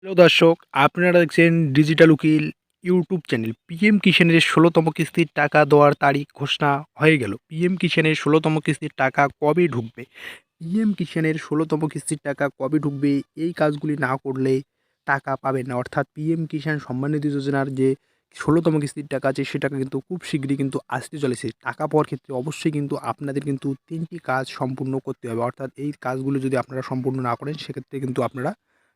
Hello দর্শক, আপনারা দেখছেন ডিজিটাল উকিল ইউটিউব চ্যানেল। পিএম কিষাণের ১৬তম কিস্তির টাকা দেওয়ার তারিখ ঘোষণা হয়ে গেল। পিএম কিষাণের ১৬তম কিস্তির টাকা কবে ঢুকবে? পিএম কিষাণের ১৬তম কিস্তির টাকা কবে ঢুকবে? এই কাজগুলি না করলে টাকা পাবেন না। অর্থাৎ পিএম কিষাণ সম্মান নিধি যোজনার যে ১৬তম কিস্তির টাকা আছে সে টাকা কিন্তু খুব শীঘ্রই কিন্তু আসতে চলেছে। টাকা পাওয়ার ক্ষেত্রে অবশ্যই কিন্তু আপনাদের কিন্তু ৩ টি কাজ সম্পূর্ণ করতে হবে। অর্থাৎ এই কাজগুলো যদি আপনারা সম্পূর্ণ না করেন সেক্ষেত্রে কিন্তু আপনারা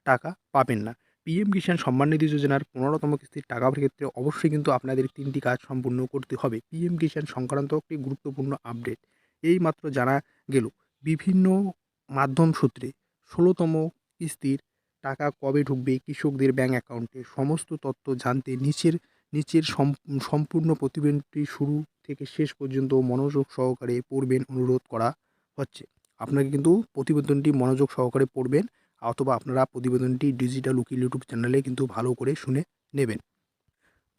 টাকা পাবেন না। পিএম কিষাণ সম্মান নিধি যোজনার ১৫তম কিস্তির টাকা পাওয়ার ক্ষেত্রে অবশ্যই কিন্তু আপনাদের ৩ টি কাজ সম্পূর্ণ করতে হবে। পিএম কিষাণ সংক্রান্ত একটি গুরুত্বপূর্ণ আপডেট এইমাত্র জানা গেল। বিভিন্ন মাধ্যম সূত্রে ১৬তম কিস্তির টাকা কবে ঢুকবে কৃষকদের ব্যাংক অ্যাকাউন্টে সমস্ত তথ্য জানতে নিচের সম্পূর্ণ প্রতিবেদনটি শুরু থেকে শেষ পর্যন্ত মনোযোগ সহকারে পড়বেন অনুরোধ করা হচ্ছে। আপনাকে কিন্তু প্রতিবেদনটি মনোযোগ সহকারে পড়বেন অথবা আপনারা প্রতিবেদনটি ডিজিটাল উকিল ইউটিউব চ্যানেলে কিন্তু ভালো করে শুনে নেবেন।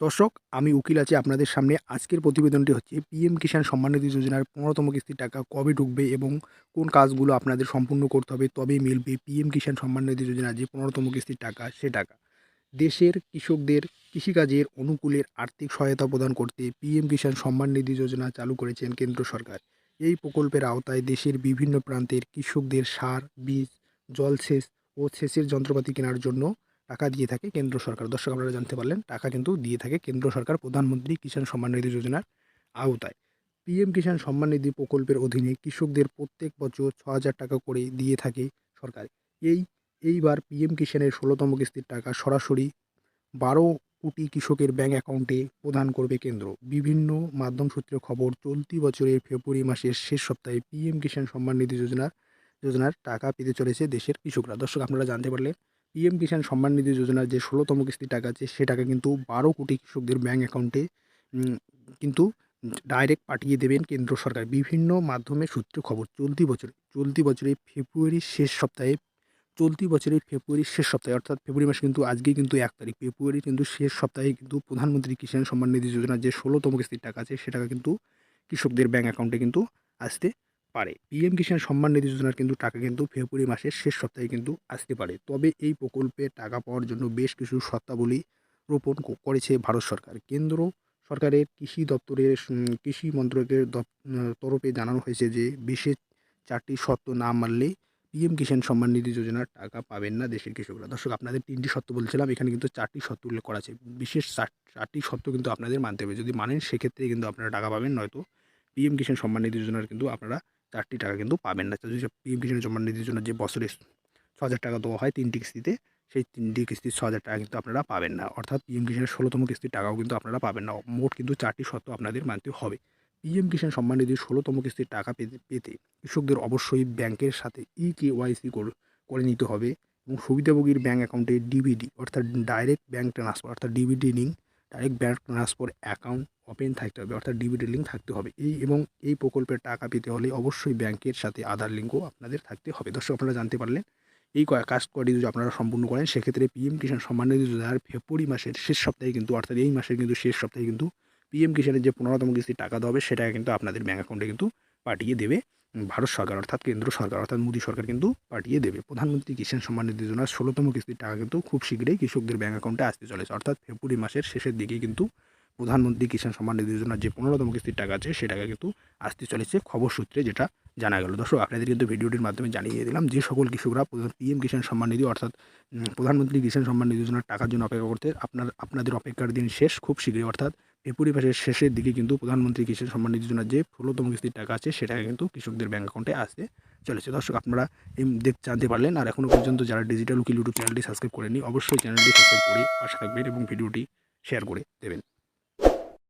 দর্শক, আমি উকিল আছি আপনাদের সামনে। আজকের প্রতিবেদনটি হচ্ছে পিএম কিষাণ সম্মান নিধি যোজনার ১৫তম কিস্তির টাকা কবে ঢুকবে এবং কোন কাজগুলো আপনাদের সম্পূর্ণ করতে হবে তবেই মিলবে পিএম কিষাণ সম্মান নিধি যোজনার যে ১৫তম কিস্তির টাকা সে টাকা। দেশের কৃষকদের কৃষিকাজের অনুকূলের আর্থিক সহায়তা প্রদান করতে পিএম কিষাণ সম্মান নিধি যোজনা চালু করেছেন কেন্দ্র সরকার। এই প্রকল্পের আওতায় দেশের বিভিন্ন প্রান্তের কৃষকদের সার, বীজ, জলসেচ ও সেচের যন্ত্রপাতি কেনার জন্য টাকা দিয়ে থাকে কেন্দ্র সরকার। দর্শক, আপনারা জানতে পারলেন টাকা কিন্তু দিয়ে থাকে কেন্দ্র সরকার প্রধানমন্ত্রী কিষাণ সম্মান নিধি যোজনার আওতায়। পিএম কিষাণ সম্মান নিধি প্রকল্পের অধীনে কৃষকদের প্রত্যেক বছর ৬,০০০ টাকা করে দিয়ে থাকে সরকার। এই এইবার পিএম কিষাণের ১৬তম কিস্তির টাকা সরাসরি ১২ কোটি কৃষকের ব্যাংক অ্যাকাউন্টে প্রদান করবে কেন্দ্র। বিভিন্ন মাধ্যম সূত্রে খবর, চলতি বছরের ফেব্রুয়ারি মাসের শেষ সপ্তাহে পিএম কিষাণ সম্মান নিধি যোজনার টাকা পেতে চলেছে দেশের কৃষকরা। দর্শক, আপনারা জানতে পারলেন পিএম কিষাণ সম্মান নিধি যোজনার যে ১৬তম কিস্তির টাকা আছে সে টাকা কিন্তু ১২ কোটি কৃষকদের ব্যাংক অ্যাকাউন্টে কিন্তু ডাইরেক্ট পাঠিয়ে দেবেন কেন্দ্র সরকার। বিভিন্ন মাধ্যমের সূত্রে খবর, চলতি বছরে ফেব্রুয়ারির শেষ সপ্তাহে অর্থাৎ ফেব্রুয়ারি মাসে কিন্তু আজকেই কিন্তু ১ তারিখ। ফেব্রুয়ারির কিন্তু শেষ সপ্তাহে কিন্তু প্রধানমন্ত্রী কিষাণ সম্মান নিধি যোজনার যে ১৬তম কিস্তির টাকা আছে সে টাকা কিন্তু কৃষকদের ব্যাংক অ্যাকাউন্টে কিন্তু আসতে পারে। পিএম কিষাণ সম্মান নিধি যোজনার কিন্তু টাকা কিন্তু ফেব্রুয়ারি মাসের শেষ সপ্তাহে কিন্তু আসতে পারে। তবে এই প্রকল্পে টাকা পাওয়ার জন্য বেশ কিছু শর্তাবলী রোপণ করেছে ভারত সরকার। কেন্দ্র সরকারের কৃষি দপ্তরের কৃষি মন্ত্রকের তরফে জানানো হয়েছে যে বিশেষ ৪টি শর্ত না মানলে পিএম কিষাণ সম্মান নিধি যোজনার টাকা পাবেন না দেশের কৃষকরা। দর্শক, আপনাদের ৩টি শর্ত বলছিলাম, এখানে কিন্তু ৪টি শর্ত উল্লেখ করা আছে। বিশেষ ৪টি শর্ত কিন্তু আপনাদের মানতে হবে। যদি মানেন সেক্ষেত্রে কিন্তু আপনারা টাকা পাবেন, নয়তো পিএম কিষাণ সম্মান নিধি যোজনার কিন্তু আপনারা ৪টি টাকা কিন্তু পাবেন না। যদি পিএম কিষাণ সম্মান নিধি যোজনার যে বছরে ৬,০০০ টাকা দেওয়া হয় ৩টি কিস্তিতে, সেই ৩টি কিস্তির ৬,০০০ টাকা কিন্তু আপনারা পাবেন না। অর্থাৎ পিএম কিষাণের ১৬তম কিস্তির টাকাও কিন্তু আপনারা পাবেন না। মোট কিন্তু ৪টি শর্ত আপনাদের মানতে হবে। পিএম কিষাণ সম্মান নিধির ১৬তম কিস্তির টাকা পেতে কৃষকদের অবশ্যই ব্যাংকের সাথে ইকেওয়াইসি করে নিতে হবে এবং সুবিধাভোগীর ব্যাংক অ্যাকাউন্টে ডিবিডি অর্থাৎ ডাইরেক্ট ব্যাংক ট্রান্সফার অর্থাৎ DBD link direct bank transfer account open থাকতে হবে অর্থাৎ ডিবিডি লিঙ্ক থাকতে হবে। এই প্রকল্পের টাকা পেতে হলে অবশ্যই ব্যাংকের সাথে আধার লিঙ্কও আপনাদের থাকতে হবে। দর্শক, আপনারা জানতে পারলেন এই কাজ কটি যদি আপনারা সম্পূর্ণ করেন সেক্ষেত্রে পিএম কিষাণ সম্মান নিধি যোজনার ফেব্রুয়ারি মাসের শেষ সপ্তাহে কিন্তু অর্থাৎ এই মাসের কিন্তু শেষ সপ্তাহে কিন্তু পিএম কিষাণের যে ১৫তম কিস্তির টাকা দেওয়া হবে সেটা কিন্তু আপনাদের ব্যাংক অ্যাকাউন্টে কিন্তু পাঠিয়ে দেবে ভারত সরকার অর্থাৎ কেন্দ্র সরকার অর্থাৎ মোদী সরকার কিন্তু পাঠিয়ে দেবে। প্রধানমন্ত্রী কিষাণ সম্মান নিধি যোজনার ১৬তম কিস্তির টাকা কিন্তু খুব শীঘ্রই কৃষকদের ব্যাংক অ্যাকাউন্টে আসতে চলেছে। অর্থাৎ ফেব্রুয়ারি মাসের শেষের দিকে কিন্তু প্রধানমন্ত্রী কিষাণ সম্মান নিধি যোজনার যে ১৫তম কিস্তির টাকা আছে সে টাকা কিন্তু আসতে চলেছে খবর সূত্রে যেটা জানা গেল। দর্শক, আপনাদের কিন্তু ভিডিওটির মাধ্যমে জানিয়ে দিলাম যে সকল কৃষকরা পিএম কিষাণ সম্মান নিধি অর্থাৎ প্রধানমন্ত্রী কিষাণ সম্মান নিধি যোজনার টাকার জন্য অপেক্ষা করতে আপনাদের অপেক্ষার দিন শেষ খুব শীঘ্রই। অর্থাৎ ফেব্রুয়ারি মাসের শেষের দিকে কিন্তু প্রধানমন্ত্রী কিষাণ সম্মান নিধি যোজনার যে ১৬তম কিস্তির টাকা আছে সেটা কিন্তু কৃষকদের ব্যাংক অ্যাকাউন্টে আসতে চলেছে। দর্শক, আপনারা জানতে পারলেন। আর এখনও পর্যন্ত যারা ডিজিটাল উকিল ইউটিউব চ্যানেলটি সাবস্ক্রাইব করেনি অবশ্যই চ্যানেলটি সাবস্ক্রাইব করে পাশে থাকবেন এবং ভিডিওটি শেয়ার করে দেবেন।